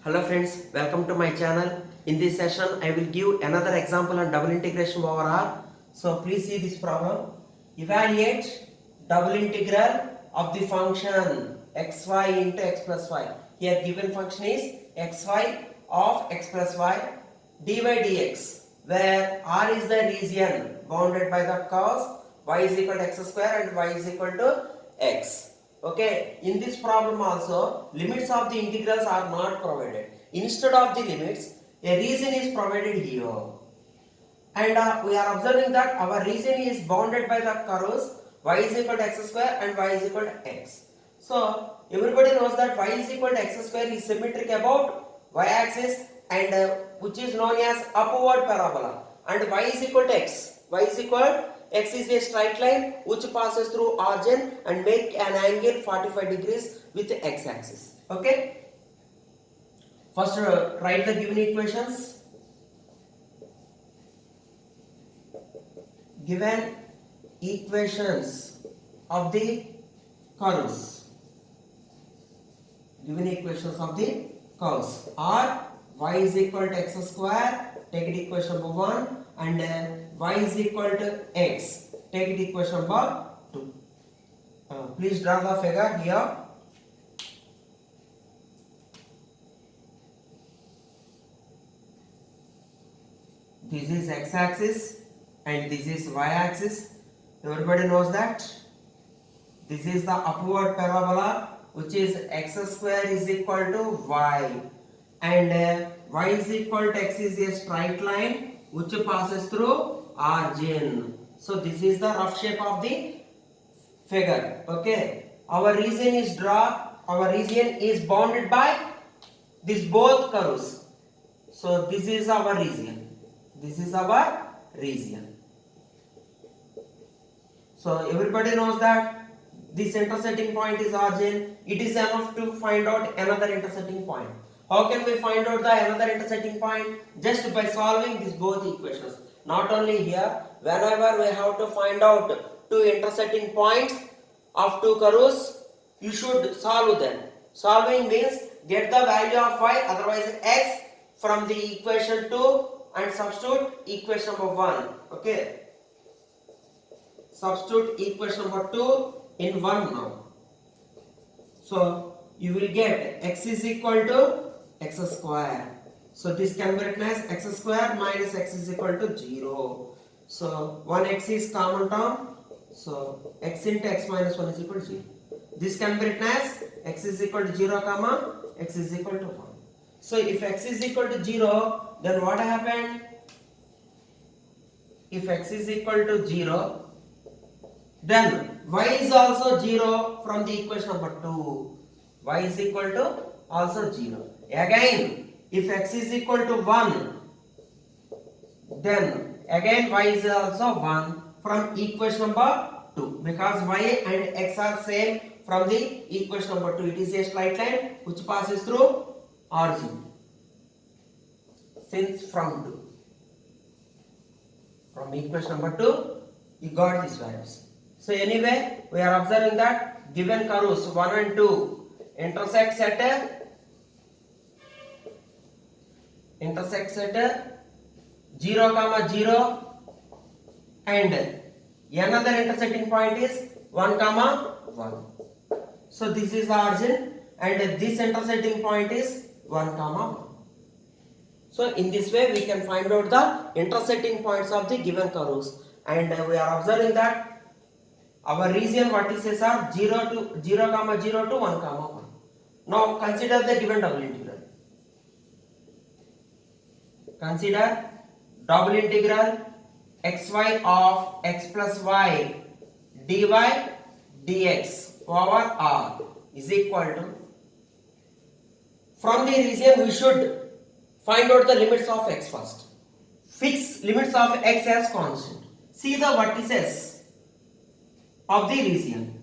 Hello friends, welcome to my channel. In this session, I will give another example on double integration over R. So please see this problem. Evaluate double integral of the function xy into x plus y. Here given function is xy of x plus y dy dx, where R is the region bounded by the curves y is equal to x square and y is equal to x. Okay, in this problem also limits of the integrals are not provided. Instead of the limits, a region is provided here, and we are observing that our region is bounded by the curves y is equal to x square and y is equal to x. So everybody knows that y is equal to x square is symmetric about y axis, and which is known as upward parabola, and y is equal to x. Y is equal x is a straight line which passes through origin and make an angle 45 degrees with the x axis. Okay, first write the given equations. Given equations of the curves. Given equations of the curves are y is equal to x square, take it equation number 1, and y is equal to x, take it equation number 2. Please draw the figure here. This is x axis and this is y axis. Everybody knows that. This is the upward parabola, which is x square is equal to y, and y is equal to x is a straight line which passes through origin. So this is the rough shape of the figure. Okay, our region is bounded by these both curves. So this is our region. This is our region. So everybody knows that this intersecting point is origin. It is enough to find out another intersecting point. How can we find out the another intersecting point? Just by solving these both equations. Not only here, whenever we have to find out two intersecting points of two curves, you should solve them. Solving means get the value of y, otherwise x, from the equation 2 and substitute equation number 1. Okay, substitute equation number 2 in 1 now. So you will get x is equal to x square. So this can be written as x square minus x is equal to 0. So 1x is common term. So x into x minus 1 is equal to 0. This can be written as x is equal to 0 comma x is equal to 1. So if x is equal to 0, then what happened? If x is equal to 0, then y is also 0 from the equation number 2. Y is equal to also 0. Again, if x is equal to 1, then again y is also 1 from equation number 2, because y and x are same from the equation number 2. It is a straight line which passes through origin. Since from 2, from equation number 2, you got these values. So anyway, we are observing that given curves 1 and 2 intersects at 0 comma 0, and another intersecting point is 1 comma 1. So this is the origin, and this intersecting point is 1 comma 1. So in this way we can find out the intersecting points of the given curves, and we are observing that our region vertices are 0 comma 0 to 1 comma 1. Now consider the given double integral. Consider double integral xy of x plus y dy dx over r is equal to, from the region we should find out the limits of x first. Fix limits of x as constant. See the vertices of the region.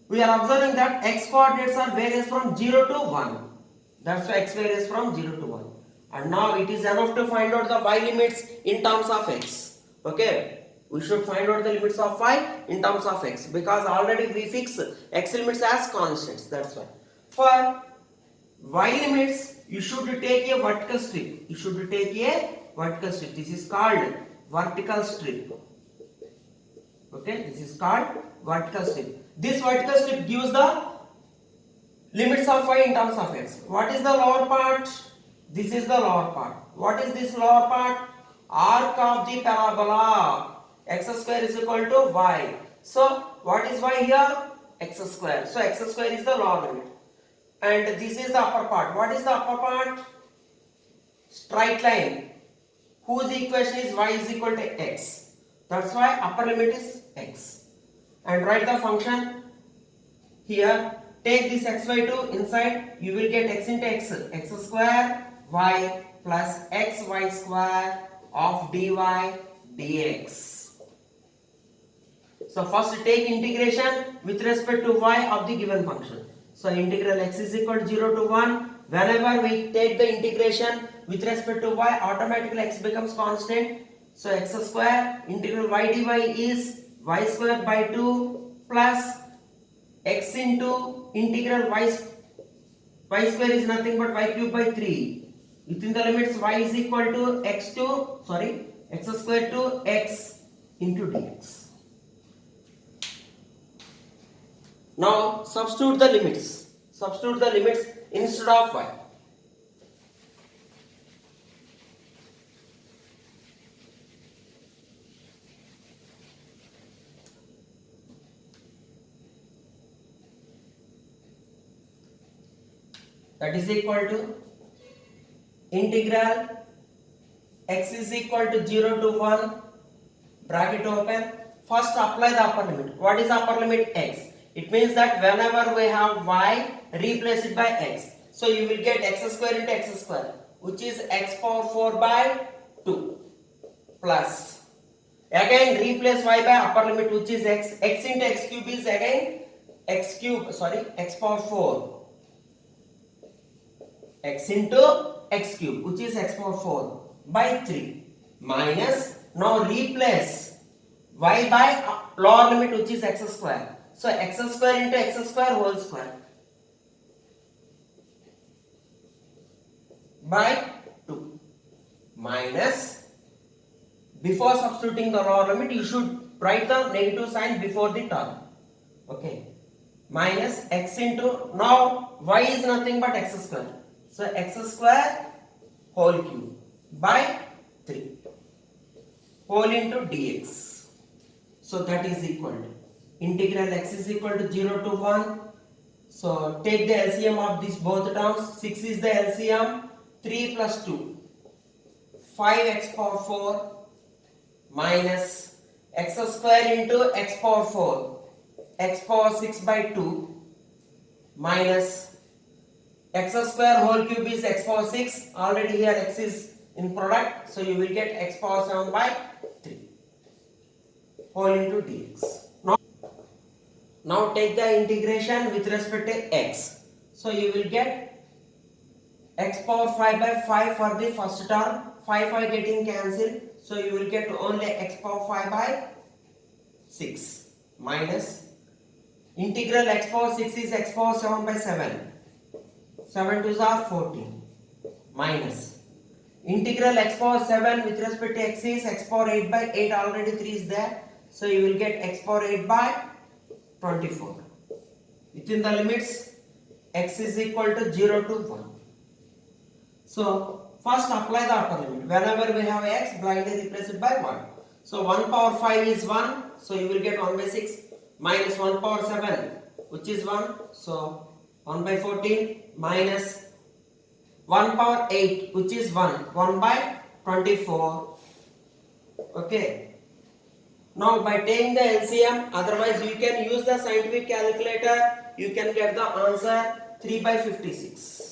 We are observing that x coordinates are varies from 0 to 1. That's why x varies from 0 to 1. And now it is enough to find out the y limits in terms of x. Okay, we should find out the limits of y in terms of x, because already we fix x limits as constants. That's why. For y limits you should take a vertical strip. You should take a vertical strip. This is called vertical strip. Okay, this is called vertical strip. This vertical strip gives the limits of y in terms of x. What is the lower part? This is the lower part. What is this lower part? Arc of the parabola. X square is equal to y. So what is y here? X square. So x square is the lower limit. And this is the upper part. What is the upper part? Straight line whose equation is y is equal to x. That's why upper limit is x. And write the function here. Take this xy2 inside. You will get x into x. X square y plus xy square of dy dx. So first take integration with respect to y of the given function. So integral x is equal to 0 to 1. Whenever we take the integration with respect to y, automatically x becomes constant. So x square integral y dy is y square by 2 plus x into integral y square is nothing but y cube by 3. Within the limits y is equal to x square to x into dx. Now substitute the limits. Substitute the limits instead of y. That is equal to integral x is equal to 0 to 1 bracket open. First apply the upper limit. What is upper limit? X. It means that whenever we have y, replace it by x. So you will get x square into x square, which is x power 4 by 2 plus. Again replace y by upper limit, which is x. X into x cube is again x power 4. X into x cube, which is x power 4 by 3 minus. Now replace y by lower limit, which is x square. So x square into x square whole square by 2 minus. Before substituting the lower limit, you should write the negative sign before the term. Okay, minus x into, now y is nothing but x square. So x square whole cube by 3 whole into dx. So that is equal to integral x is equal to 0 to 1. So take the LCM of these both terms. 6 is the LCM. 3 plus 2 5x power 4 minus x square into x power 4 x power 6 by 2 minus x square whole cube is x power 6. Already here x is in product, so you will get x power 7 by 3 whole into dx. Now take the integration with respect to x. So you will get x power 5 by 5 for the first term. 5 getting cancelled. So you will get only x power 5 by 6 minus integral x power 6 is x power 7 by 7. 7 2s are 14 minus integral x power 7 with respect to x is x power 8 by 8. Already 3 is there. So you will get x power 8 by 24. Within the limits x is equal to 0 to 1. So first apply the upper limit. Whenever we have x, blindly replace it by 1. So 1 power 5 is 1. So you will get 1 by 6 minus 1 power 7, which is 1. So 1 by 14 minus 1 power 8, which is 1. 1 by 24. Okay. Now by taking the LCM, otherwise you can use the scientific calculator, you can get the answer 3 by 56.